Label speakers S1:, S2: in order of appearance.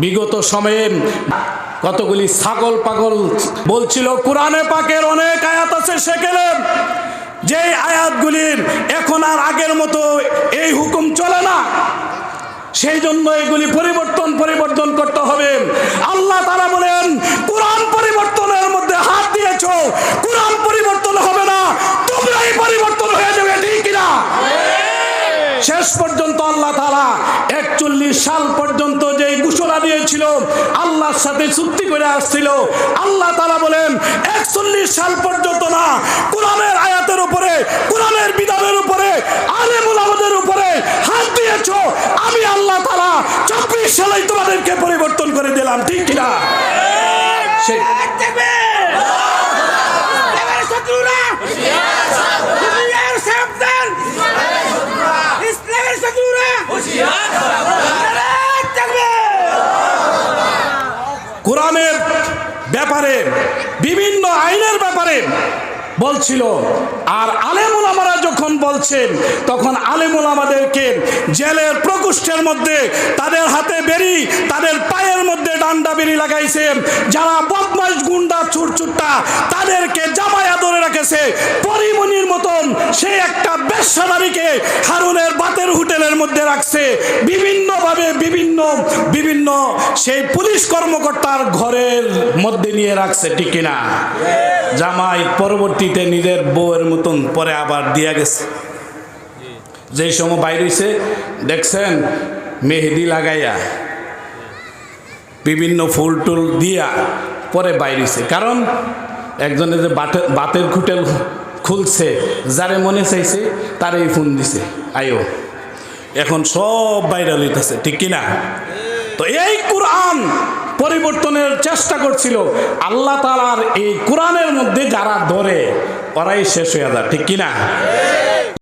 S1: বিগত সময়ে কতগুলি ছাগল পাগল বলছিল কোরআনে পাকের অনেক আয়াত আছে সেখানে যে আয়াতগুলির এখন আর আগের মতো এই হুকুম চলে না, সেই জন্য এগুলি পরিবর্তন করতে হবে। আল্লাহ তাআলা বলেন কোরআন পরিবর্তনের মধ্যে হাত দিয়েছো, কোরআন পরিবর্তন হবে না, তোমরাই পরিবর্তন হয়ে যাবে, ঠিক কিনা? শেষ পর্যন্ত আল্লাহ তাআলা 41 সাল পর্যন্ত যে ঘোষণা দিয়েছিল, আল্লাহর সাথে চুক্তি করে আসছিল, আল্লাহ তাআলা বলেন 41 সাল পর্যন্ত না, কোরআনের আয়াতের উপরে, কোরআনের বিধানের উপরে, আলেম ওলামাদের উপরে হাত দিয়েছো, আমি আল্লাহ তাআলা 24 সালেই তোমাদেরকে পরিবর্তন করে দিলাম, ঠিক কিনা? কোরআনের ব্যাপারে, বিভিন্ন আইনের ব্যাপারে বলছিল, আর আলেম ওলামারা যখন বলছেন তখন আলেম ওলামাদেরকে জেলের প্রকোষ্ঠের মধ্যে তাদের হাতে বেরি, তাদের পায়ের মধ্যে ডান্ডা বেরি লাগাইছে, যারা বদমাশ গুন্ডা চুরচুট্টা তাদেরকে জামায়া ধরে রেখেছে, পরিমণির মতন সেই একটা বেশ্যানারীকে হারুনের বাতের হোটেলের মধ্যে রাখছে, বিভিন্নভাবে বিভিন্ন সেই পুলিশ কর্মকর্তার ঘরের মধ্যে নিয়ে রাখছে, ঠিক কিনা? জামাই পরবর্তীতে নিজের বউয়ের মতন পরে আবার দিয়া গেছে। যে সময় বাইর হইছে দেখছেন মেহেদি লাগাইয়া বিভিন্ন ফুল টুল দিয়া পরে বাইর হইছে, কারণ একজনে যে বাতের খুঁটেল খুলছে, যারে মনে চাইছে তারই ফোন দিছে, আয়ো, এখন সব ভাইরাল হইতেছে, ঠিক কিনা? তো এই কোরআন পরিবর্তনের চেষ্টা করছিল, আল্লাহ তাআলার এই কোরআনের মধ্যে যারা ধরে ওরাই শেষ হয়ে যায়, ঠিক কিনা?